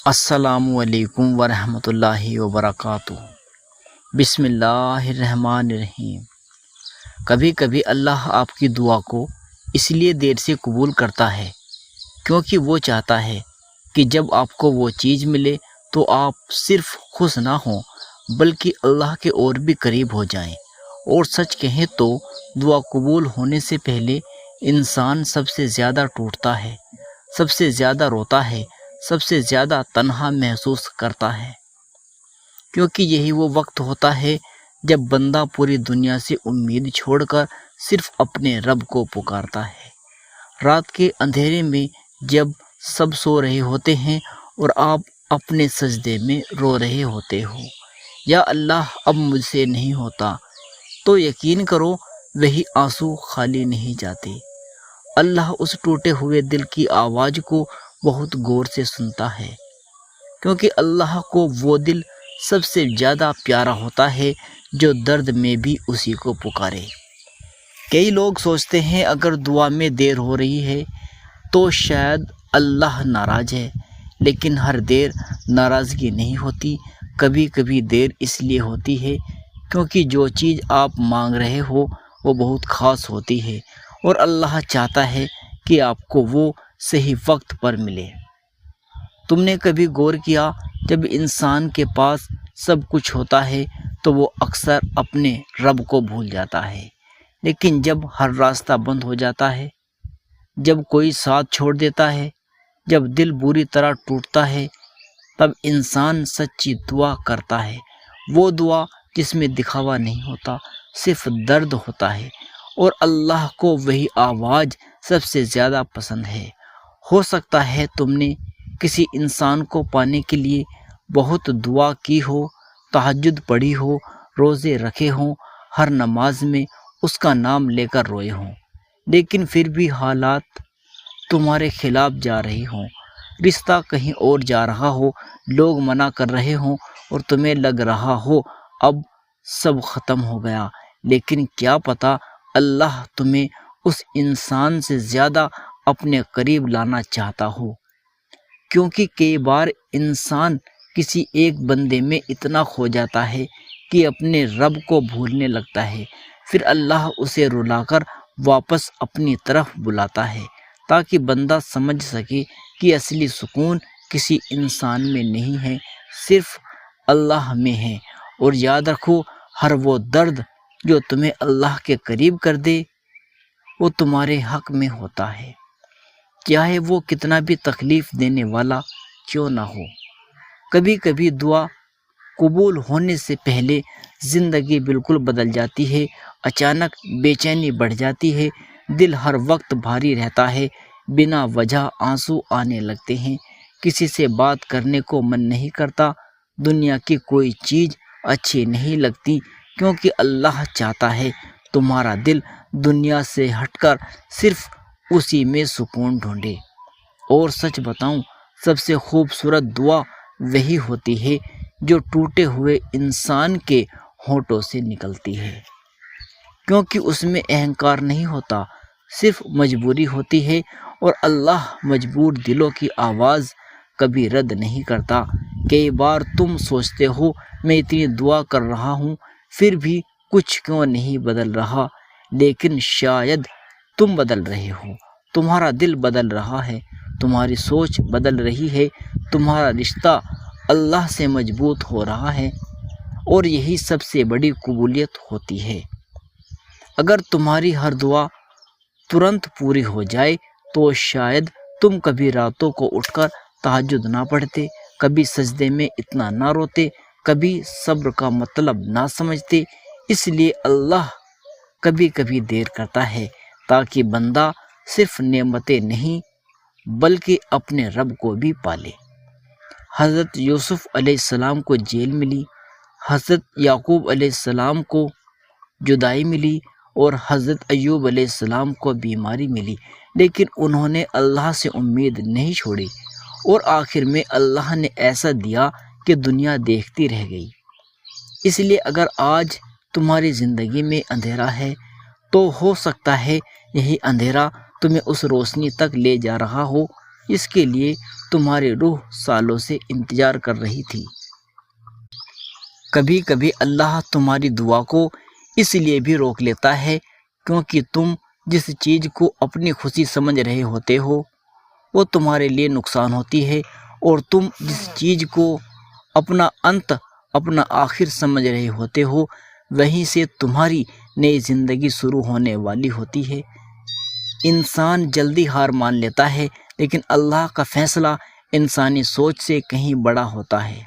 السلام علیکم ورحمۃ اللہ وبرکاتہ۔ بسم اللہ الرحمن الرحیم۔ کبھی کبھی اللہ آپ کی دعا کو اس لیے دیر سے قبول کرتا ہے کیونکہ وہ چاہتا ہے کہ جب آپ کو وہ چیز ملے تو آپ صرف خوش نہ ہوں بلکہ اللہ کے اور بھی قریب ہو جائیں۔ اور سچ کہیں تو دعا قبول ہونے سے پہلے انسان سب سے زیادہ ٹوٹتا ہے، سب سے زیادہ روتا ہے، سب سے زیادہ تنہا محسوس کرتا ہے، کیونکہ یہی وہ وقت ہوتا ہے جب بندہ پوری دنیا سے امید چھوڑ کر صرف اپنے رب کو پکارتا ہے۔ رات کے اندھیرے میں جب سب سو رہے ہوتے ہیں اور آپ اپنے سجدے میں رو رہے ہوتے ہو، یا اللہ اب مجھ سے نہیں ہوتا، تو یقین کرو وہی آنسو خالی نہیں جاتے۔ اللہ اس ٹوٹے ہوئے دل کی آواز کو بہت غور سے سنتا ہے، کیونکہ اللہ کو وہ دل سب سے زیادہ پیارا ہوتا ہے جو درد میں بھی اسی کو پکارے۔ کئی لوگ سوچتے ہیں اگر دعا میں دیر ہو رہی ہے تو شاید اللہ ناراض ہے، لیکن ہر دیر ناراضگی نہیں ہوتی۔ کبھی کبھی دیر اس لیے ہوتی ہے کیونکہ جو چیز آپ مانگ رہے ہو وہ بہت خاص ہوتی ہے اور اللہ چاہتا ہے کہ آپ کو وہ صحیح وقت پر ملے۔ تم نے کبھی غور کیا جب انسان کے پاس سب کچھ ہوتا ہے تو وہ اکثر اپنے رب کو بھول جاتا ہے، لیکن جب ہر راستہ بند ہو جاتا ہے، جب کوئی ساتھ چھوڑ دیتا ہے، جب دل بری طرح ٹوٹتا ہے، تب انسان سچی دعا کرتا ہے۔ وہ دعا جس میں دکھاوا نہیں ہوتا، صرف درد ہوتا ہے، اور اللہ کو وہی آواز سب سے زیادہ پسند ہے۔ ہو سکتا ہے تم نے کسی انسان کو پانے کے لیے بہت دعا کی ہو، تہجد پڑھی ہو، روزے رکھے ہوں، ہر نماز میں اس کا نام لے کر روئے ہوں، لیکن پھر بھی حالات تمہارے خلاف جا رہے ہوں، رشتہ کہیں اور جا رہا ہو، لوگ منع کر رہے ہوں اور تمہیں لگ رہا ہو اب سب ختم ہو گیا، لیکن کیا پتہ اللہ تمہیں اس انسان سے زیادہ اپنے قریب لانا چاہتا ہو، کیونکہ کئی بار انسان کسی ایک بندے میں اتنا کھو جاتا ہے کہ اپنے رب کو بھولنے لگتا ہے، پھر اللہ اسے رلا کر واپس اپنی طرف بلاتا ہے تاکہ بندہ سمجھ سکے کہ اصلی سکون کسی انسان میں نہیں ہے، صرف اللہ میں ہے۔ اور یاد رکھو، ہر وہ درد جو تمہیں اللہ کے قریب کر دے وہ تمہارے حق میں ہوتا ہے، چاہے وہ کتنا بھی تکلیف دینے والا کیوں نہ ہو۔ کبھی کبھی دعا قبول ہونے سے پہلے زندگی بالکل بدل جاتی ہے، اچانک بے چینی بڑھ جاتی ہے، دل ہر وقت بھاری رہتا ہے، بنا وجہ آنسو آنے لگتے ہیں، کسی سے بات کرنے کو من نہیں کرتا، دنیا کی کوئی چیز اچھی نہیں لگتی، کیونکہ اللہ چاہتا ہے تمہارا دل دنیا سے ہٹ کر صرف اسی میں سکون ڈھونڈے۔ اور سچ بتاؤں، سب سے خوبصورت دعا وہی ہوتی ہے جو ٹوٹے ہوئے انسان کے ہونٹوں سے نکلتی ہے، کیونکہ اس میں اہنکار نہیں ہوتا، صرف مجبوری ہوتی ہے، اور اللہ مجبور دلوں کی آواز کبھی رد نہیں کرتا۔ کئی بار تم سوچتے ہو میں اتنی دعا کر رہا ہوں پھر بھی کچھ کیوں نہیں بدل رہا، لیکن شاید تم بدل رہے ہو، تمہارا دل بدل رہا ہے، تمہاری سوچ بدل رہی ہے، تمہارا رشتہ اللہ سے مضبوط ہو رہا ہے، اور یہی سب سے بڑی قبولیت ہوتی ہے۔ اگر تمہاری ہر دعا ترنت پوری ہو جائے تو شاید تم کبھی راتوں کو اٹھ کر تہجد نہ پڑھتے، کبھی سجدے میں اتنا نہ روتے، کبھی صبر کا مطلب نہ سمجھتے۔ اس لیے اللہ کبھی کبھی دیر کرتا ہے تاکہ بندہ صرف نعمتیں نہیں بلکہ اپنے رب کو بھی پالے۔ حضرت یوسف علیہ السلام کو جیل ملی، حضرت یعقوب علیہ السلام کو جدائی ملی، اور حضرت ایوب علیہ السلام کو بیماری ملی، لیکن انہوں نے اللہ سے امید نہیں چھوڑی، اور آخر میں اللہ نے ایسا دیا کہ دنیا دیکھتی رہ گئی۔ اس لیے اگر آج تمہاری زندگی میں اندھیرا ہے تو ہو سکتا ہے یہی اندھیرا تمہیں اس روشنی تک لے جا رہا ہو اس کے لیے تمہاری روح سالوں سے انتظار کر رہی تھی۔ کبھی کبھی اللہ تمہاری دعا کو اس لیے بھی روک لیتا ہے کیونکہ تم جس چیز کو اپنی خوشی سمجھ رہے ہوتے ہو وہ تمہارے لیے نقصان ہوتی ہے، اور تم جس چیز کو اپنا انت، اپنا آخر سمجھ رہے ہوتے ہو وہیں سے تمہاری نئی زندگی شروع ہونے والی ہوتی ہے۔ انسان جلدی ہار مان لیتا ہے، لیکن اللہ کا فیصلہ انسانی سوچ سے کہیں بڑا ہوتا ہے۔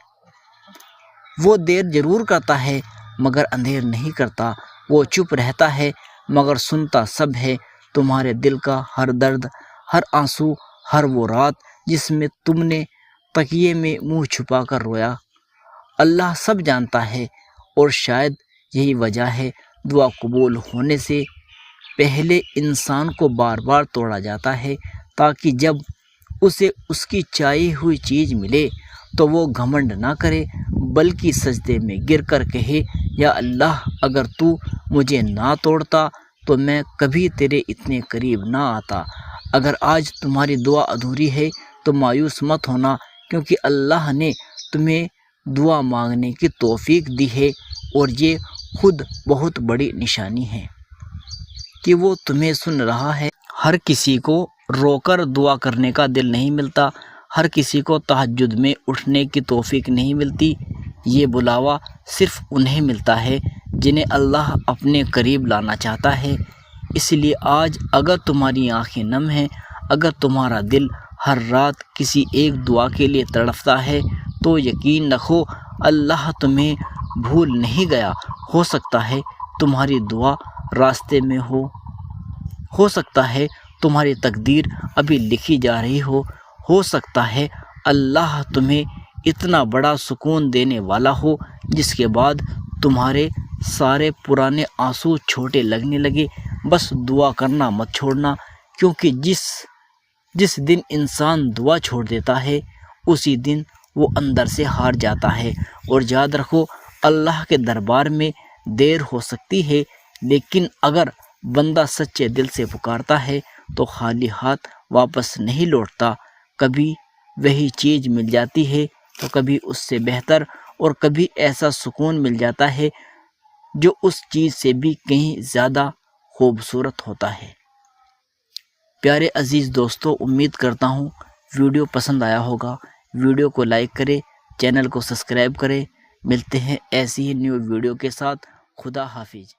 وہ دیر ضرور کرتا ہے مگر اندھیر نہیں کرتا، وہ چپ رہتا ہے مگر سنتا سب ہے۔ تمہارے دل کا ہر درد، ہر آنسو، ہر وہ رات جس میں تم نے تکیے میں منہ چھپا کر رویا، اللہ سب جانتا ہے۔ اور شاید یہی وجہ ہے دعا قبول ہونے سے پہلے انسان کو بار بار توڑا جاتا ہے، تاکہ جب اسے اس کی چاہی ہوئی چیز ملے تو وہ گھمنڈ نہ کرے بلکہ سجدے میں گر کر کہے، یا اللہ اگر تو مجھے نہ توڑتا تو میں کبھی تیرے اتنے قریب نہ آتا۔ اگر آج تمہاری دعا ادھوری ہے تو مایوس مت ہونا، کیونکہ اللہ نے تمہیں دعا مانگنے کی توفیق دی ہے، اور یہ خود بہت بڑی نشانی ہے کہ وہ تمہیں سن رہا ہے۔ ہر کسی کو رو کر دعا کرنے کا دل نہیں ملتا، ہر کسی کو تہجد میں اٹھنے کی توفیق نہیں ملتی۔ یہ بلاوا صرف انہیں ملتا ہے جنہیں اللہ اپنے قریب لانا چاہتا ہے۔ اس لیے آج اگر تمہاری آنکھیں نم ہیں، اگر تمہارا دل ہر رات کسی ایک دعا کے لیے تڑپتا ہے تو یقین رکھو اللہ تمہیں بھول نہیں گیا۔ ہو سکتا ہے تمہاری دعا راستے میں ہو سکتا ہے تمہاری تقدیر ابھی لکھی جا رہی ہو سکتا ہے اللہ تمہیں اتنا بڑا سکون دینے والا ہو جس کے بعد تمہارے سارے پرانے آنسو چھوٹے لگنے لگے۔ بس دعا کرنا مت چھوڑنا، کیونکہ جس دن انسان دعا چھوڑ دیتا ہے اسی دن وہ اندر سے ہار جاتا ہے۔ اور یاد رکھو اللہ کے دربار میں دیر ہو سکتی ہے، لیکن اگر بندہ سچے دل سے پکارتا ہے تو خالی ہاتھ واپس نہیں لوٹتا۔ کبھی وہی چیز مل جاتی ہے تو کبھی اس سے بہتر، اور کبھی ایسا سکون مل جاتا ہے جو اس چیز سے بھی کہیں زیادہ خوبصورت ہوتا ہے۔ پیارے عزیز دوستو، امید کرتا ہوں ویڈیو پسند آیا ہوگا۔ ویڈیو کو لائک کریں، چینل کو سبسکرائب کریں۔ ملتے ہیں ایسی ہی نیو ویڈیو کے ساتھ۔ خدا حافظ۔